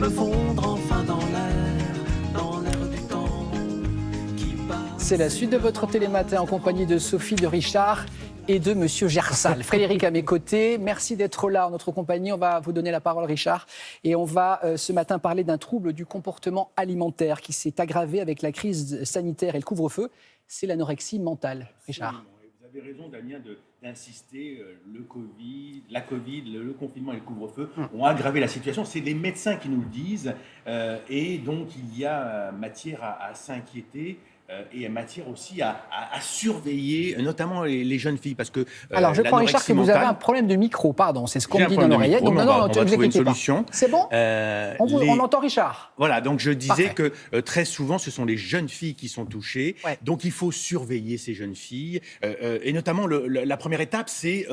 me fondre enfin dans l'air du temps qui passe. C'est la suite de votre Télématin en compagnie de Sophie, de Richard et de Monsieur Gersal. Frédéric à mes côtés, merci d'être là en notre compagnie. On va vous donner la parole, Richard. Et on va ce matin parler d'un trouble du comportement alimentaire qui s'est aggravé avec la crise sanitaire et le couvre-feu. C'est l'anorexie mentale. Richard. Vous avez raison, Damien, d'insister. La Covid, le confinement et le couvre-feu ont aggravé la situation. C'est les médecins qui nous le disent. Et donc, il y a matière à s'inquiéter. Et matière aussi à surveiller, notamment les jeunes filles, parce que alors, je crois, Richard, que vous avez un problème de micro, pardon, c'est ce qu'on me dit dans l'oreillette. Donc, on va trouver une solution. C'est bon on entend Richard. Voilà, donc je disais Parfait. que très souvent, ce sont les jeunes filles qui sont touchées. Ouais. Donc, il faut surveiller ces jeunes filles. Et notamment, la première étape, c'est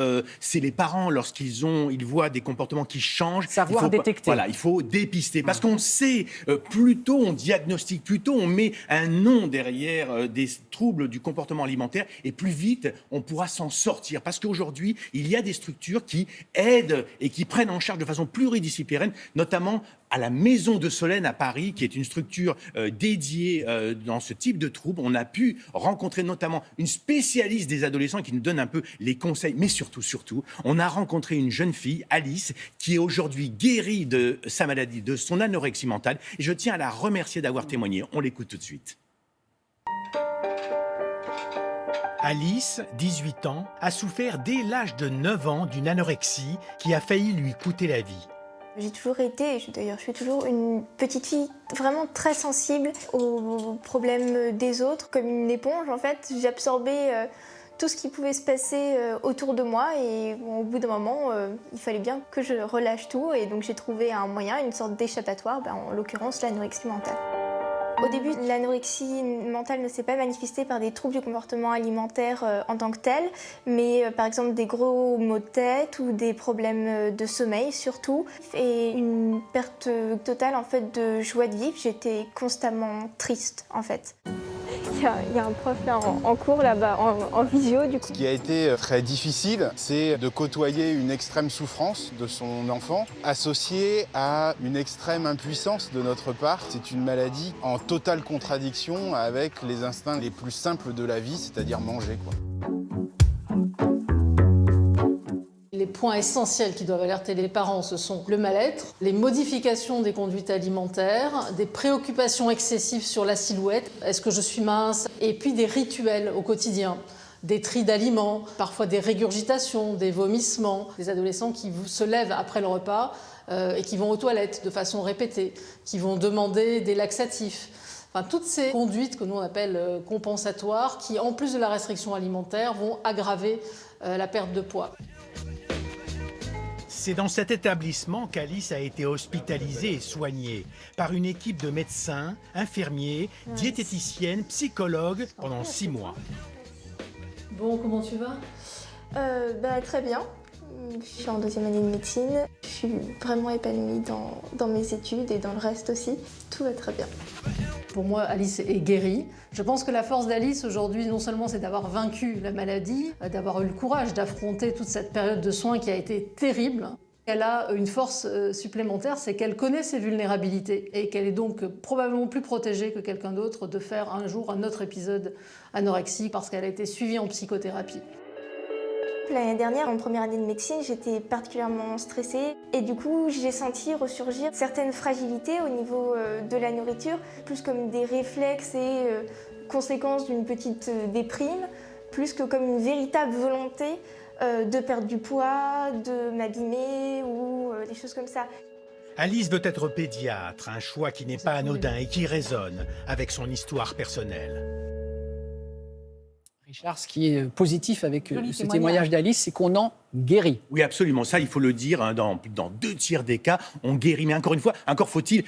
les parents, lorsqu'ils voient des comportements qui changent. Savoir détecter. Voilà, il faut dépister. Parce qu'on sait, plus tôt on diagnostique, plus tôt on met un nom derrière des troubles du comportement alimentaire et plus vite on pourra s'en sortir. Parce qu'aujourd'hui, il y a des structures qui aident et qui prennent en charge de façon pluridisciplinaire, notamment à la Maison de Solène à Paris, qui est une structure dédiée dans ce type de troubles. On a pu rencontrer notamment une spécialiste des adolescents qui nous donne un peu les conseils, mais surtout, on a rencontré une jeune fille, Alice, qui est aujourd'hui guérie de sa maladie, de son anorexie mentale. Et je tiens à la remercier d'avoir témoigné. On l'écoute tout de suite. Alice, 18 ans, a souffert dès l'âge de 9 ans d'une anorexie qui a failli lui coûter la vie. J'ai toujours été, d'ailleurs je suis toujours une petite fille vraiment très sensible aux problèmes des autres, comme une éponge en fait. J'absorbais tout ce qui pouvait se passer autour de moi et au bout d'un moment, il fallait bien que je relâche tout et donc j'ai trouvé un moyen, une sorte d'échappatoire, en l'occurrence l'anorexie mentale. Au début, l'anorexie mentale ne s'est pas manifestée par des troubles du comportement alimentaire en tant que tel, mais par exemple des gros maux de tête ou des problèmes de sommeil surtout, et une perte totale en fait de joie de vivre. J'étais constamment triste en fait. Il y a un prof là en cours là-bas, en visio du coup. Ce qui a été très difficile, c'est de côtoyer une extrême souffrance de son enfant, associée à une extrême impuissance de notre part. C'est une maladie en totale contradiction avec les instincts les plus simples de la vie, c'est-à-dire manger, quoi. Les points essentiels qui doivent alerter les parents, ce sont le mal-être, les modifications des conduites alimentaires, des préoccupations excessives sur la silhouette, est-ce que je suis mince, et puis des rituels au quotidien, des tris d'aliments, parfois des régurgitations, des vomissements, des adolescents qui se lèvent après le repas et qui vont aux toilettes de façon répétée, qui vont demander des laxatifs. Enfin, toutes ces conduites que nous on appelle compensatoires, qui en plus de la restriction alimentaire vont aggraver la perte de poids. C'est dans cet établissement qu'Alice a été hospitalisée et soignée par une équipe de médecins, infirmiers, diététiciennes, psychologues pendant 6 mois. Bon, comment tu vas ? Très bien. Je suis en 2e année de médecine. Je suis vraiment épanouie dans mes études et dans le reste aussi. Tout va très bien. Pour moi, Alice est guérie. Je pense que la force d'Alice aujourd'hui, non seulement c'est d'avoir vaincu la maladie, d'avoir eu le courage d'affronter toute cette période de soins qui a été terrible. Elle a une force supplémentaire, c'est qu'elle connaît ses vulnérabilités et qu'elle est donc probablement plus protégée que quelqu'un d'autre de faire un jour un autre épisode anorexique parce qu'elle a été suivie en psychothérapie. L'année dernière, en 1re année de médecine, j'étais particulièrement stressée et du coup, j'ai senti ressurgir certaines fragilités au niveau de la nourriture, plus comme des réflexes et conséquences d'une petite déprime, plus que comme une véritable volonté de perdre du poids, de m'abîmer ou des choses comme ça. Alice veut être pédiatre, un choix qui n'est pas anodin et qui résonne avec son histoire personnelle. Richard, ce qui est positif avec ce témoignage d'Alice, c'est qu'on en guérit. Oui, absolument. Ça, il faut le dire, dans 2 tiers des cas, on guérit. Mais encore une fois, encore faut-il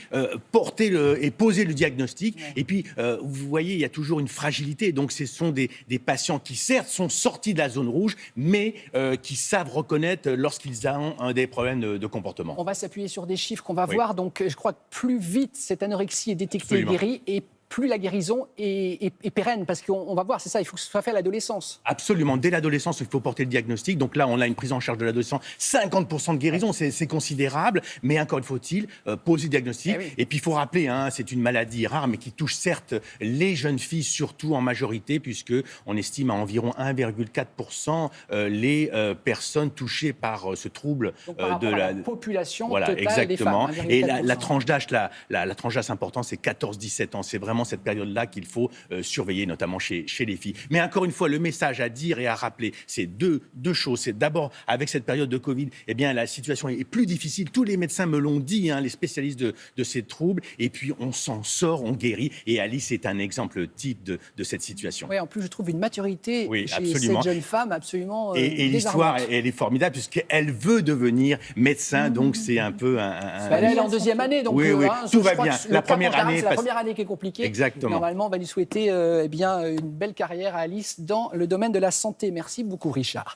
porter et poser le diagnostic. Ouais. Et puis, vous voyez, il y a toujours une fragilité. Donc, ce sont des patients qui, certes, sont sortis de la zone rouge, mais qui savent reconnaître lorsqu'ils ont des problèmes de comportement. On va s'appuyer sur des chiffres qu'on va voir. Donc, je crois que plus vite cette anorexie est détectée et guérie, et plus la guérison est pérenne. Parce qu'on va voir, c'est ça, il faut que ce soit fait à l'adolescence. Absolument. Dès l'adolescence, il faut porter le diagnostic. Donc là, on a une prise en charge de l'adolescent. 50% de guérison, c'est considérable. Mais encore faut-il poser le diagnostic. Oui. Et puis, il faut rappeler, c'est une maladie rare, mais qui touche certes les jeunes filles, surtout en majorité, puisqu'on estime à environ 1,4% les personnes touchées par ce trouble Donc, par rapport à la population totale exactement. des femmes. Et la tranche d'âge, la tranche d'âge importante, c'est 14-17 ans. C'est vraiment cette période-là qu'il faut surveiller, notamment chez les filles. Mais encore une fois, le message à dire et à rappeler, c'est deux choses. C'est d'abord, avec cette période de Covid, eh bien, la situation est plus difficile. Tous les médecins me l'ont dit, les spécialistes de ces troubles. Et puis, on s'en sort, on guérit. Et Alice est un exemple type de cette situation. Oui, en plus, je trouve une maturité chez absolument. cette jeune femme absolument Et l'histoire, elle est formidable, puisqu'elle veut devenir médecin. Donc, c'est un peu elle est en deuxième année, donc tout va bien. C'est la première année qui est compliquée. Exactement. Normalement, on va lui souhaiter une belle carrière à Alice dans le domaine de la santé. Merci beaucoup, Richard.